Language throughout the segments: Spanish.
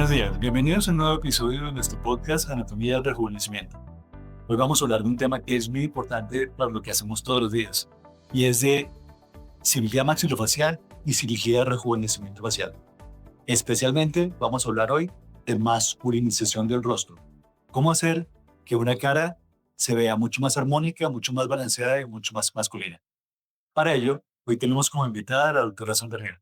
Buenos días, bienvenidos a un nuevo episodio de nuestro podcast Anatomía del Rejuvenecimiento. Hoy vamos a hablar de un tema que es muy importante para lo que hacemos todos los días, y es de cirugía maxilofacial y cirugía de rejuvenecimiento facial. Especialmente vamos a hablar hoy de masculinización del rostro. Cómo hacer que una cara se vea mucho más armónica, mucho más balanceada y mucho más masculina. Para ello, hoy tenemos como invitada a la doctora Sandra Nieto.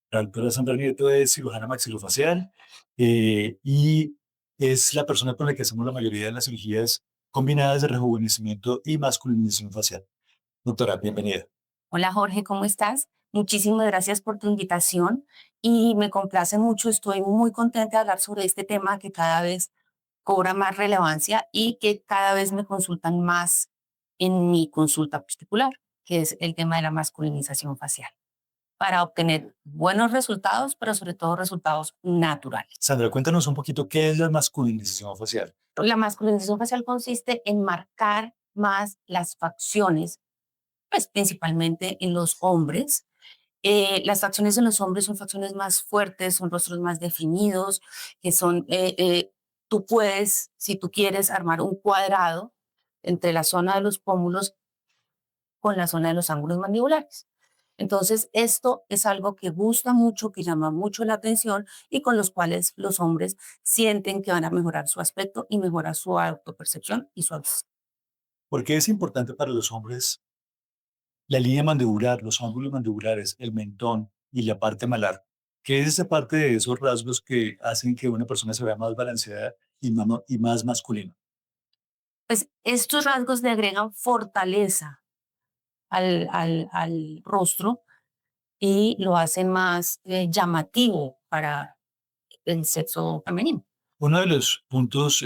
La doctora Sandra Nieto es cirujana maxilofacial y es la persona con la que hacemos la mayoría de las cirugías combinadas de rejuvenecimiento y masculinización facial. Doctora, bienvenida. Hola Jorge, ¿cómo estás? Muchísimas gracias por tu invitación y me complace mucho, estoy muy contenta de hablar sobre este tema que cada vez cobra más relevancia y que cada vez me consultan más en mi consulta particular, que es el tema de la masculinización facial, para obtener buenos resultados, pero sobre todo resultados naturales. Sandra, cuéntanos un poquito qué es la masculinización facial. La masculinización facial consiste en marcar más las facciones, pues principalmente en los hombres. Las facciones en los hombres son facciones más fuertes, son rostros más definidos, que son, tú puedes, si tú quieres, armar un cuadrado entre la zona de los pómulos con la zona de los ángulos mandibulares. Entonces, esto es algo que gusta mucho, que llama mucho la atención y con los cuales los hombres sienten que van a mejorar su aspecto y mejorar su autopercepción y su autoestima. ¿Por qué es importante para los hombres la línea mandibular, los ángulos mandibulares, el mentón y la parte malar? ¿Qué es esa parte de esos rasgos que hacen que una persona se vea más balanceada y más masculina? Pues estos rasgos le agregan fortaleza al rostro y lo hacen más llamativo para el sexo femenino. Uno de los puntos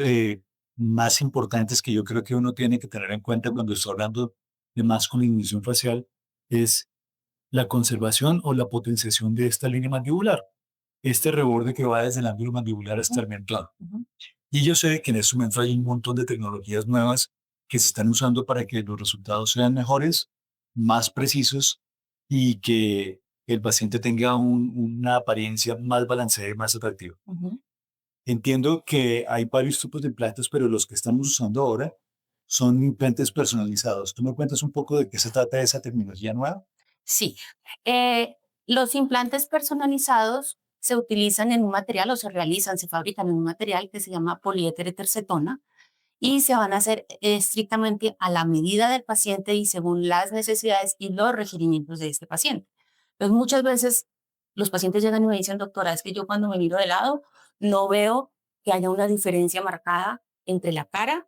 más importantes que yo creo que uno tiene que tener en cuenta cuando está hablando de masculinización facial es la conservación o la potenciación de esta línea mandibular, este reborde que va desde el ángulo mandibular hasta Ujú, el mentón. ujú. Y yo sé que en este momento hay un montón de tecnologías nuevas que se están usando para que los resultados sean mejores, más precisos y que el paciente tenga una apariencia más balanceada y más atractiva. Ujú. Entiendo que hay varios tipos de implantes, pero los que estamos usando ahora son implantes personalizados. ¿Tú me cuentas un poco de qué se trata esa terminología nueva? Sí, eh, los implantes personalizados se utilizan en un material o se realizan, se fabrican en un material que se llama poliéter tercetona y se van a hacer estrictamente a la medida del paciente y según las necesidades y los requerimientos de este paciente. Entonces, muchas veces los pacientes llegan y me dicen, doctora, es que yo cuando me miro de lado no veo que haya una diferencia marcada entre la cara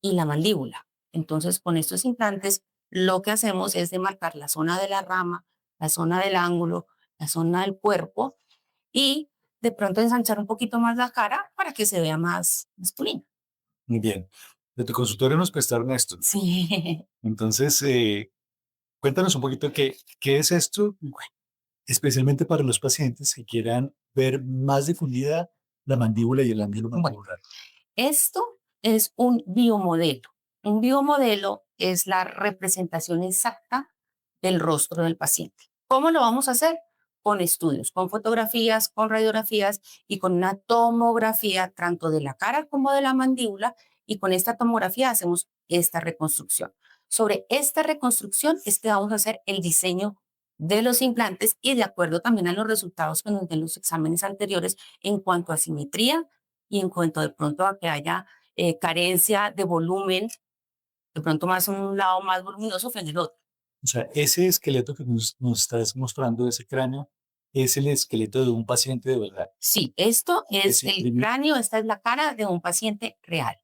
y la mandíbula. Entonces, con estos implantes, lo que hacemos es demarcar la zona de la rama, la zona del ángulo, la zona del cuerpo y de pronto ensanchar un poquito más la cara para que se vea más masculina. Muy bien. De tu consultorio nos prestaron esto. Sí. Entonces, cuéntanos un poquito qué es esto, especialmente para los pacientes que quieran ver más difundida la mandíbula y el ángulo Bueno, mandibular. esto es un biomodelo. Un biomodelo es la representación exacta del rostro del paciente. ¿Cómo lo vamos a hacer? Con estudios, con fotografías, con radiografías y con una tomografía tanto de la cara como de la mandíbula y con esta tomografía hacemos esta reconstrucción. Sobre esta reconstrucción es que vamos a hacer el diseño de los implantes y de acuerdo también a los resultados que nos den los exámenes anteriores en cuanto a simetría y en cuanto de pronto a que haya carencia de volumen, de pronto más en un lado más voluminoso que en el otro. O sea, ese esqueleto que nos estás mostrando, ese cráneo, es el esqueleto de un paciente de verdad Sí, esto que es se el imprimió. cráneo, esta es la cara de un paciente real.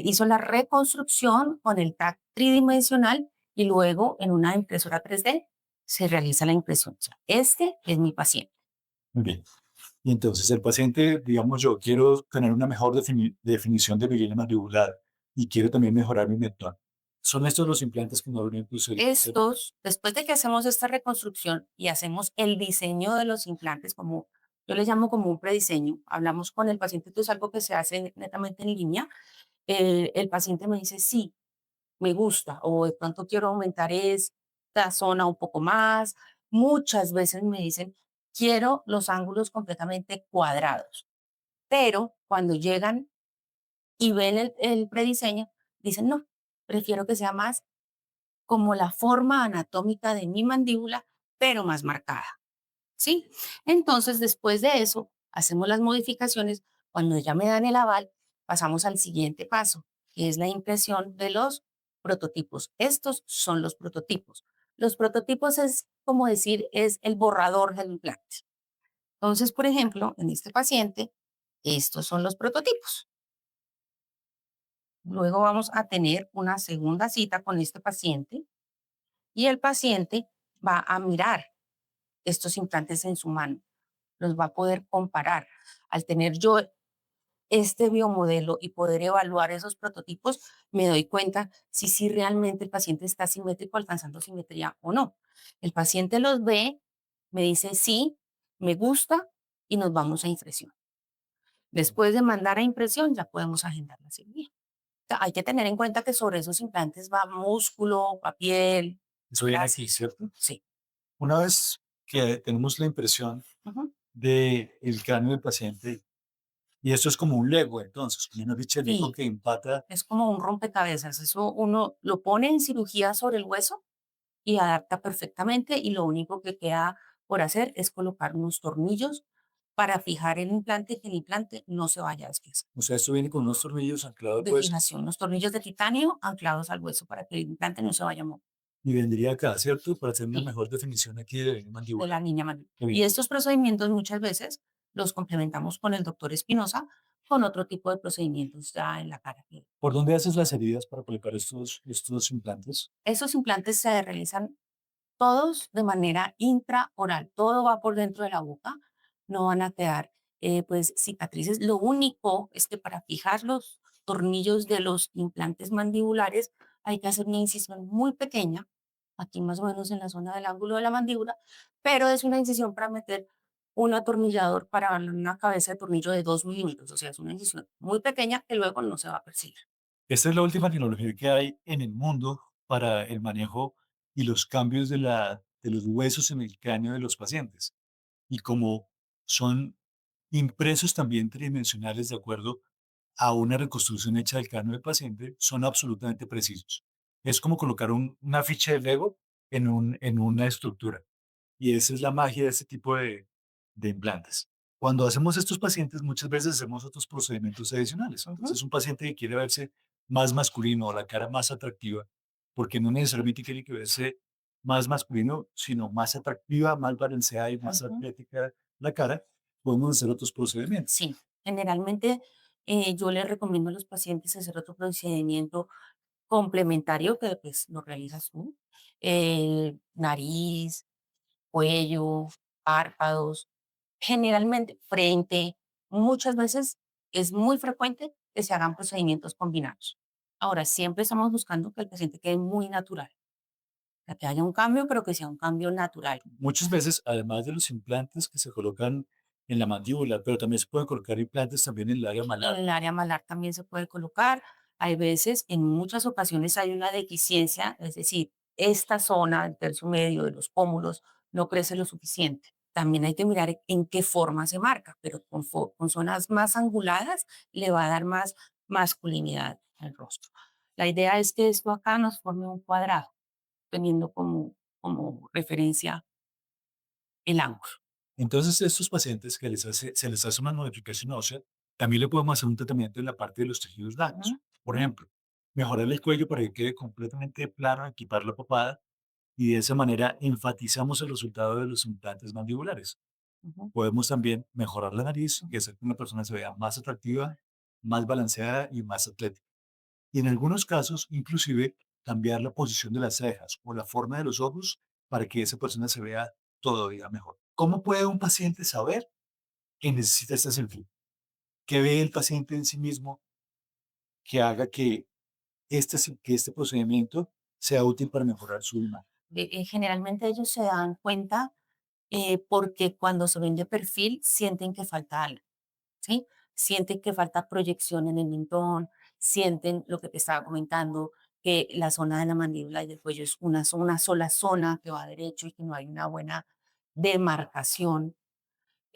Hizo la reconstrucción con el TAC tridimensional y luego en una impresora 3D se realiza la impresión. O sea, este es mi paciente. Muy bien. Y entonces el paciente, digamos, yo quiero tener una mejor definición de mi línea mandibular y quiero también mejorar mi mentón. Son estos los implantes que nos van a incluir. Estos, después de que hacemos esta reconstrucción y hacemos el diseño de los implantes, como yo les llamo como un prediseño, hablamos con el paciente, esto es algo que se hace netamente en línea, el paciente me dice, sí, me gusta, o de pronto quiero aumentar esta zona un poco más. Muchas veces me dicen, quiero los ángulos completamente cuadrados. Pero cuando llegan y ven el prediseño, dicen, no, prefiero que sea más como la forma anatómica de mi mandíbula, pero más marcada, ¿sí? Entonces, después de eso, hacemos las modificaciones. Cuando ya me dan el aval, pasamos al siguiente paso, que es la impresión de los prototipos. Estos son los prototipos. Los prototipos es como decir, es el borrador del implante. Entonces, por ejemplo, en este paciente, estos son los prototipos. Luego vamos a tener una segunda cita con este paciente y el paciente va a mirar estos implantes en su mano, los va a poder comparar. Al tener yo este biomodelo y poder evaluar esos prototipos, me doy cuenta si realmente el paciente está simétrico, alcanzando simetría o no. El paciente los ve, me dice sí, me gusta y nos vamos a impresión. Después de mandar a impresión, ya podemos agendar la cirugía. Sea, hay que tener en cuenta que sobre esos implantes va músculo, va piel, Eso viene grasa. aquí, ¿cierto? Sí. Una vez que tenemos la impresión Ujú. del cráneo del paciente, y esto es como un Lego, entonces, como una ficha de Lego Sí, que empata. es como un rompecabezas. Eso uno lo pone en cirugía sobre el hueso y adapta perfectamente y lo único que queda por hacer es colocar unos tornillos para fijar el implante y que el implante no se vaya a desplazar. O sea, esto viene con unos tornillos anclados De pues, fijación, unos tornillos de titanio anclados al hueso para que el implante no se vaya a mover. y vendría acá, ¿cierto? Para hacer una Sí. mejor definición aquí de De mandíbula. la niña mayor. Qué Y bien. estos procedimientos muchas veces los complementamos con el doctor Espinosa con otro tipo de procedimientos ya en la cara. ¿Por dónde haces las heridas para colocar estos implantes? Esos implantes se realizan todos de manera intraoral, todo va por dentro de la boca, no van a quedar pues cicatrices. Lo único es que para fijar los tornillos de los implantes mandibulares hay que hacer una incisión muy pequeña, aquí más o menos en la zona del ángulo de la mandíbula, pero es una incisión para meter un atornillador para una cabeza de tornillo de 2 milímetros, o sea, es una incisión muy pequeña que luego no se va a percibir. Esta es la última tecnología que hay en el mundo para el manejo y los cambios de los huesos en el cráneo de los pacientes. Y como son impresos también tridimensionales de acuerdo a una reconstrucción hecha del cráneo del paciente, son absolutamente precisos. Es como colocar una ficha de Lego en una estructura. Y esa es la magia de este tipo de implantes. Cuando hacemos estos pacientes, muchas veces hacemos otros procedimientos adicionales. Ujú, Entonces, un paciente que quiere verse más masculino o la cara más atractiva, porque no necesariamente tiene que verse más masculino, sino más atractiva, más balanceada y más ujú. atlética la cara, podemos hacer otros procedimientos. Sí, generalmente yo les recomiendo a los pacientes hacer otro procedimiento complementario que pues lo realizas tú. Nariz, cuello, párpados, generalmente frente. Muchas veces es muy frecuente que se hagan procedimientos combinados. Ahora, siempre estamos buscando que el paciente quede muy natural, o sea, que haya un cambio, pero que sea un cambio natural. Muchas veces, además de los implantes que se colocan en la mandíbula, pero también se pueden colocar implantes también en el área En malar. el área malar también se puede colocar. Hay veces, en muchas ocasiones hay una deficiencia, es decir, esta zona, el tercio medio de los pómulos, no crece lo suficiente. También hay que mirar en qué forma se marca, pero con zonas más anguladas le va a dar más masculinidad al rostro. La idea es que esto acá nos forme un cuadrado, teniendo como referencia el ángulo. Entonces, estos pacientes que se les hace una modificación ósea, también le podemos hacer un tratamiento en la parte de los tejidos blandos. Ujú, Por ejemplo, mejorar el cuello para que quede completamente plano, equipar la papada y de esa manera enfatizamos el resultado de los implantes mandibulares. ujú, Podemos también mejorar la nariz y hacer que una persona se vea más atractiva, más balanceada y más atlética. Y en algunos casos, inclusive, cambiar la posición de las cejas o la forma de los ojos para que esa persona se vea todavía mejor. ¿Cómo puede un paciente saber que necesita esta cirugía? ¿Qué ve el paciente en sí mismo que haga que que este procedimiento sea útil para mejorar su imagen? Generalmente ellos se dan cuenta porque cuando se ven de perfil sienten que falta algo, ¿sí? Sienten que falta proyección en el mentón, sienten lo que te estaba comentando, que la zona de la mandíbula y del cuello es una sola zona que va derecho y que no hay una buena demarcación.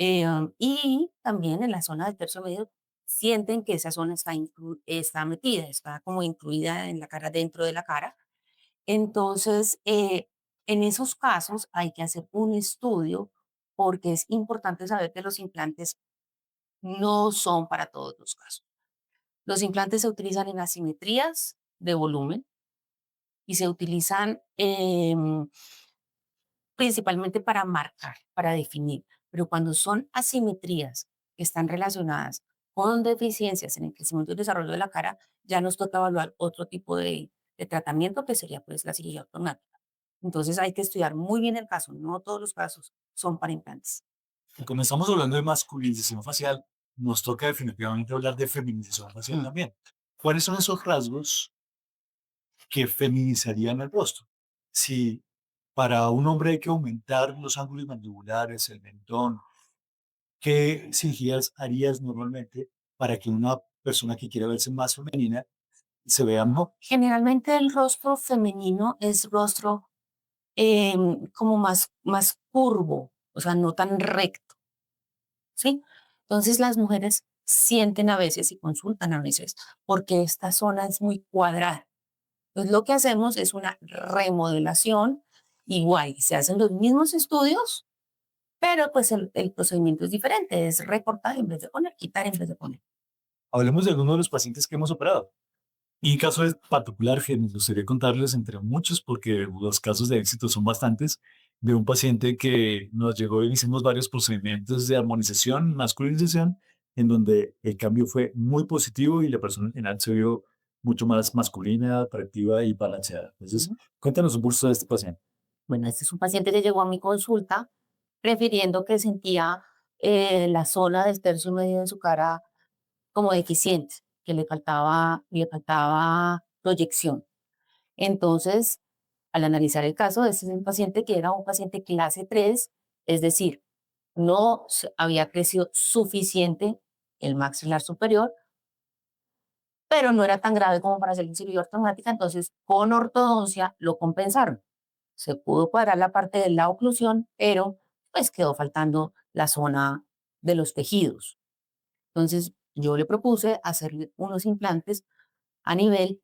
Y también en la zona del tercio medio sienten que esa zona está metida, está como incluida en la cara, dentro de la cara. Entonces, en esos casos hay que hacer un estudio porque es importante saber que los implantes no son para todos los casos. Los implantes se utilizan en asimetrías de volumen y se utilizan principalmente para marcar, para definir, pero cuando son asimetrías que están relacionadas con deficiencias en el crecimiento y desarrollo de la cara, ya nos toca evaluar otro tipo de tratamiento que sería pues la cirugía ortognática. Entonces hay que estudiar muy bien el caso, no todos los casos son para implantes. Y como estamos hablando de masculinización facial, nos toca definitivamente hablar de feminización facial también. ¿Cuáles son esos rasgos que feminizarían el rostro? Si para un hombre hay que aumentar los ángulos mandibulares, el mentón, ¿qué cirugías harías normalmente para que una persona que quiera verse más femenina se vea mejor? Generalmente el rostro femenino es rostro como más curvo, o sea, no tan recto, ¿sí? Entonces las mujeres sienten a veces y consultan a veces porque esta zona es muy cuadrada. Entonces lo que hacemos es una remodelación, igual, se hacen los mismos estudios, pero pues el procedimiento es diferente, es recortar en vez de poner, quitar en vez de poner. Hablemos de algunos de los pacientes que hemos operado. Y caso es particular que me gustaría contarles entre muchos, porque los casos de éxito son bastantes, de un paciente que nos llegó y hicimos varios procedimientos de armonización, masculinización, en donde el cambio fue muy positivo y la persona en general se vio mucho más masculina, atractiva y balanceada. Entonces, Ujú. cuéntanos un poco de este paciente. Bueno, este es un paciente que llegó a mi consulta refiriendo que sentía la zona del tercio medio de su cara como deficiente, que le faltaba proyección. Entonces, al analizar el caso, este es un paciente que era un paciente clase 3, es decir, no había crecido suficiente el maxilar superior, pero no era tan grave como para hacer cirugía ortognática, entonces con ortodoncia lo compensaron. Se pudo cuadrar la parte de la oclusión, pero pues quedó faltando la zona de los tejidos. Entonces yo le propuse hacerle unos implantes a nivel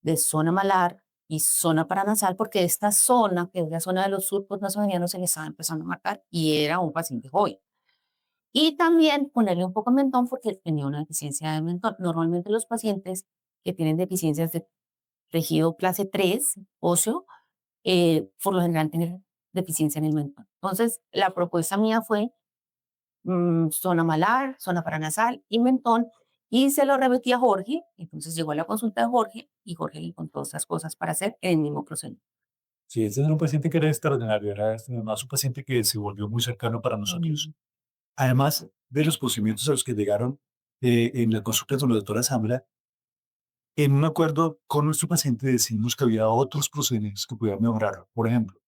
de zona malar y zona paranasal, porque esta zona, que es la zona de los surcos nasogenianos, se le estaba empezando a marcar y era un paciente joven. Y también ponerle un poco de mentón porque él tenía una deficiencia de mentón. Normalmente los pacientes que tienen deficiencias de tejido clase 3 óseo, por lo general tienen deficiencia en el mentón. Entonces, la propuesta mía fue zona malar, zona paranasal y mentón, y se lo remetí a Jorge. Entonces llegó a la consulta de Jorge y Jorge le encontró esas cosas para hacer en el mismo procedimiento. Sí, este era un paciente que era extraordinario, era además un paciente que se volvió muy cercano para nosotros. Mm, Además de los procedimientos a los que llegaron en la consulta con la doctora Zambra, en un acuerdo con nuestro paciente decidimos que había otros procedimientos que podían mejorar. Por ejemplo,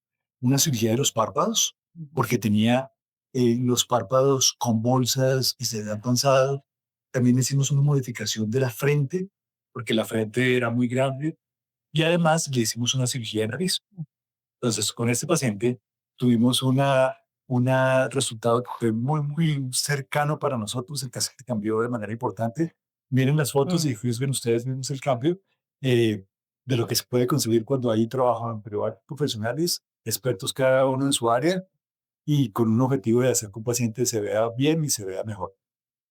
una cirugía de los párpados, ujú. porque tenía los párpados con bolsas y se habían cansado. También hicimos una modificación de la frente, porque la frente era muy grande. Y además le hicimos una cirugía de nariz. Entonces, con este paciente tuvimos una resultado que fue muy, muy cercano para nosotros. El paciente cambió de manera importante. Miren las fotos y Mm, juzguen ustedes mismos el cambio eh, de lo que se puede conseguir cuando ahí trabajan privados profesionales, expertos cada uno en su área y con un objetivo de hacer que un paciente se vea bien y se vea mejor.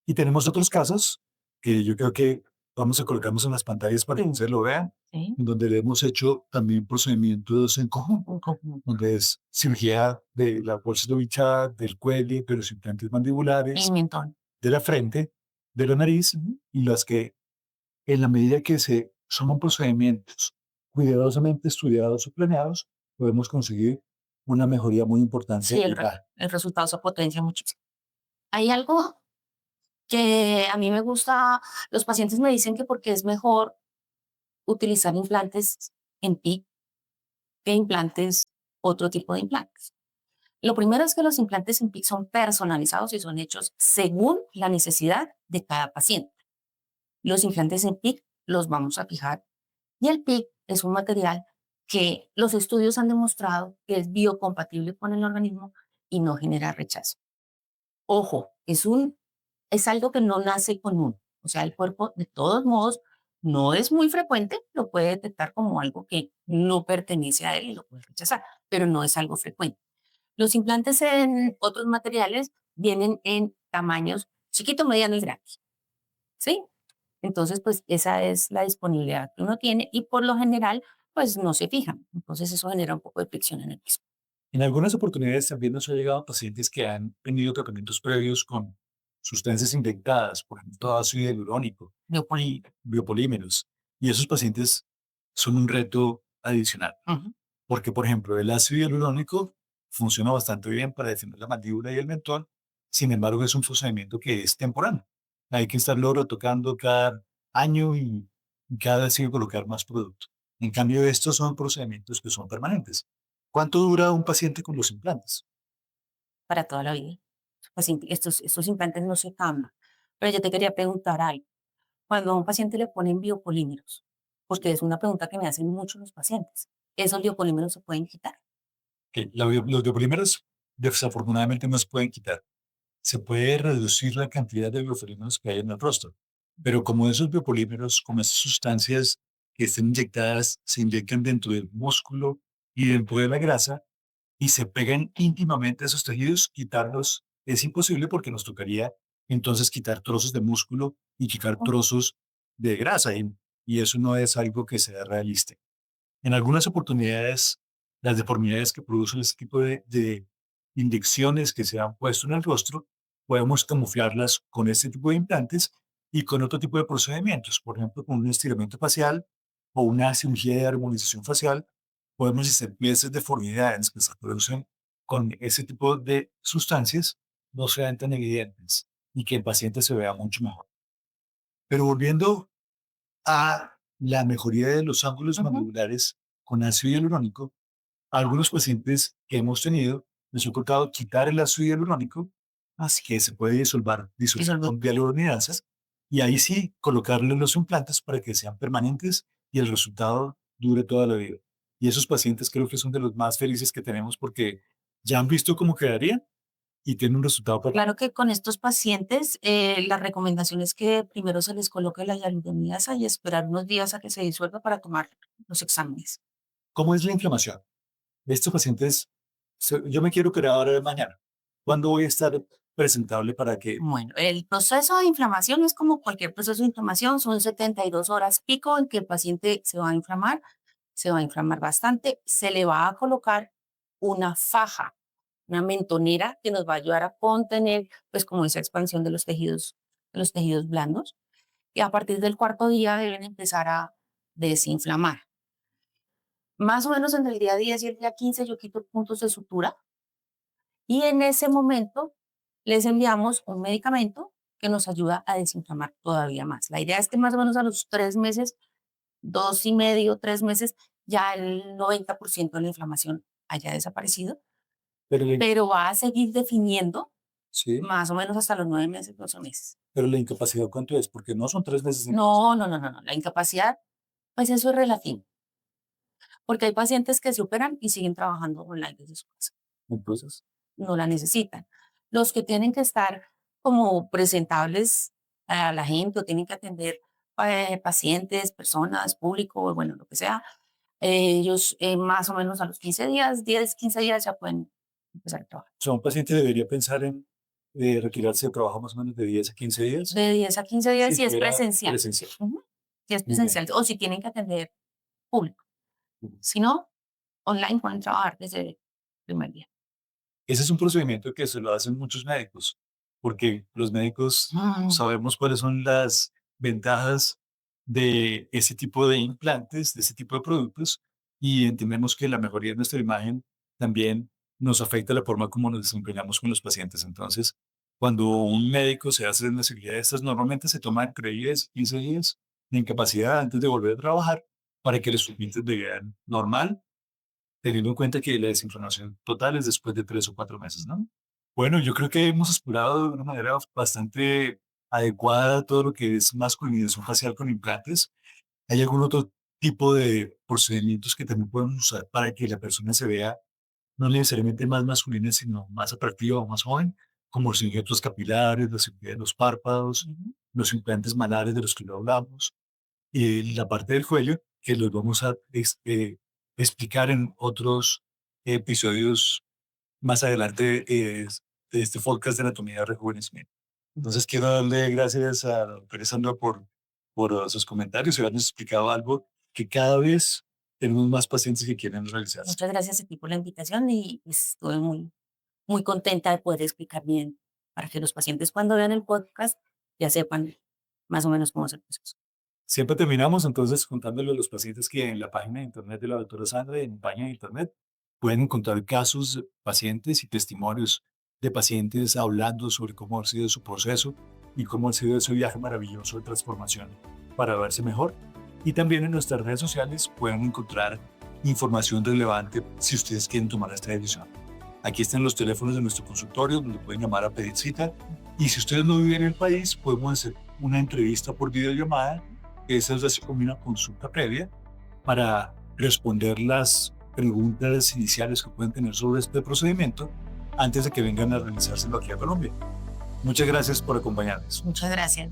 Y tenemos otros casos que yo creo que vamos a colocarnos en las pantallas para que ustedes lo vean, sí, en donde le hemos hecho también procedimientos en conjunto, un conjunto. donde es cirugía de la bolsa lobicada, del cuello, de los implantes Y mandibulares, mentón. de la frente, de la nariz, Ujú. y las que en la medida que se suman procedimientos cuidadosamente estudiados o planeados, podemos conseguir una mejoría muy importante Sí, en la. el resultado se potencia muchísimo. Hay algo que a mí me gusta, los pacientes me dicen que porque es mejor utilizar implantes en PIC que implantes, otro tipo de implantes. Lo primero es que los implantes en PIC son personalizados y son hechos según la necesidad de cada paciente. Los implantes en PIC los vamos a fijar y el PIC es un material que los estudios han demostrado que es biocompatible con el organismo y no genera rechazo. Ojo, es algo que no nace con uno. O sea, el cuerpo, de todos modos, no es muy frecuente, lo puede detectar como algo que no pertenece a él y lo puede rechazar, pero no es algo frecuente. Los implantes en otros materiales vienen en tamaños chiquito, mediano y grande, ¿sí? Entonces, pues esa es la disponibilidad que uno tiene y por lo general, pues no se fijan. Entonces eso genera un poco de fricción en el piso. En algunas oportunidades también nos ha llegado pacientes que han tenido tratamientos previos con sustancias inyectadas, por ejemplo, ácido hialurónico y biopolímeros. Y esos pacientes son un reto adicional, Ujú. porque, por ejemplo, el ácido hialurónico funciona bastante bien para defender la mandíbula y el mentón. Sin embargo, es un procedimiento que es temporal. Hay que estarlo retocando cada año y cada vez hay que colocar más producto. En cambio, estos son procedimientos que son permanentes. ¿Cuánto dura un paciente con los implantes? Para toda la vida. Pues, estos implantes no se cambian. Pero yo te quería preguntar algo. Cuando a un paciente le ponen biopolímeros, porque es una pregunta que me hacen muchos los pacientes, ¿esos biopolímeros se pueden quitar? Que los biopolímeros desafortunadamente no se pueden quitar. Se puede reducir la cantidad de biopolímeros que hay en el rostro, pero como esos biopolímeros, como esas sustancias que estén inyectadas, se inyectan dentro del músculo y dentro de la grasa y se pegan íntimamente a esos tejidos, quitarlos es imposible porque nos tocaría entonces quitar trozos de músculo y quitar Ujú, trozos de grasa y eso no es algo que sea realista. En algunas oportunidades, las deformidades que producen este tipo de inyecciones que se han puesto en el rostro, podemos camuflarlas con este tipo de implantes y con otro tipo de procedimientos, por ejemplo, con un estiramiento facial o una cirugía de armonización facial, podemos hacer que esas deformidades que se producen con ese tipo de sustancias no sean tan evidentes y que el paciente se vea mucho mejor. Pero volviendo a la mejoría de los ángulos ujú. mandibulares con ácido hialurónico, a algunos pacientes que hemos tenido les ha tocado quitar el ácido hialurónico, así que se puede disolver Disolver. con hialuronidasas y ahí sí colocarle los implantes para que sean permanentes y el resultado dure toda la vida. Y esos pacientes creo que son de los más felices que tenemos porque ya han visto cómo quedaría y tienen un resultado Claro permanente. que con estos pacientes, la recomendación es que primero se les coloque la hialuronidasa y esperar unos días a que se disuelva para tomar los exámenes. ¿Cómo es la inflamación? Estos pacientes, yo me quiero operar ahora de mañana. ¿Cuándo voy a estar presentable para que Bueno, el proceso de inflamación es como cualquier proceso de inflamación, son 72 horas pico en que el paciente se va a inflamar bastante, se le va a colocar una faja, una mentonera que nos va a ayudar a contener, pues como esa expansión de los tejidos blandos, y a partir del cuarto día deben empezar a desinflamar. Más o menos entre el día 10 y el día 15 yo quito puntos de sutura y en ese momento les enviamos un medicamento que nos ayuda a desinflamar todavía más. La idea es que más o menos a los 3 meses, 2 y medio, 3 meses, ya el 90% de la inflamación haya desaparecido, pero pero va a seguir definiendo sí, más o menos hasta los 9 meses, 12 meses. pero la incapacidad cuánto es, porque no son 3 meses de incapacidad. No, no, no, no, no. La incapacidad, pues eso es relativo, porque hay pacientes que se operan y siguen trabajando online desde su casa. Entonces, No la necesitan. Los que tienen que estar como presentables a la gente o tienen que atender pacientes, personas, público, bueno, lo que sea, ellos más o menos a los 15 días, 10, 15 días ya pueden empezar a trabajar. o sea, un paciente debería pensar en retirarse de trabajo más o menos de 10 a 15 días De 10 a 15 días si si es fuera presencial. presencial. Ujú. Si es Muy bien. presencial o si tienen que atender público. Si no, online pueden trabajar desde el primer día. Ese es un procedimiento que se lo hacen muchos médicos, porque los médicos Mm. sabemos cuáles son las ventajas de ese tipo de implantes, de ese tipo de productos, y entendemos que la mejoría de nuestra imagen también nos afecta la forma como nos desempeñamos con los pacientes. Entonces, cuando un médico se hace una cirugía de estas, normalmente se toma entre 10 y 15 días de incapacidad antes de volver a trabajar para que los pacientes vean normal teniendo en cuenta que la desinflamación total es después de 3 o 4 meses, ¿no? Bueno, yo creo que hemos explorado de una manera bastante adecuada todo lo que es masculinización facial con implantes. ¿Hay algún otro tipo de procedimientos que también podemos usar para que la persona se vea no necesariamente más masculina, sino más atractiva o más joven? como los injertos capilares, la cirugía de los párpados, Ujú. los implantes malares de los que lo hablamos, y la parte del cuello, que los vamos a explicar en otros episodios más adelante de este podcast de anatomía de rejuvenecimiento. Entonces quiero darle gracias a la doctora Sandra por sus comentarios y habernos explicado algo que cada vez tenemos más pacientes que quieren realizarse. Muchas gracias a ti por la invitación y estoy muy contenta de poder explicar bien para que los pacientes cuando vean el podcast ya sepan más o menos cómo es el proceso. Siempre terminamos entonces contándole a los pacientes que en la página de internet de la doctora Sandra, en página de internet, pueden encontrar casos de pacientes y testimonios de pacientes hablando sobre cómo ha sido su proceso y cómo ha sido ese viaje maravilloso de transformación para verse mejor. Y también en nuestras redes sociales pueden encontrar información relevante si ustedes quieren tomar esta decisión. Aquí están los teléfonos de nuestro consultorio donde pueden llamar a pedir cita. Y si ustedes no viven en el país, podemos hacer una entrevista por videollamada. Esa es así como una consulta previa para responder las preguntas iniciales que pueden tener sobre este procedimiento antes de que vengan a realizárselo aquí a Colombia. Muchas gracias por acompañarnos. Muchas gracias.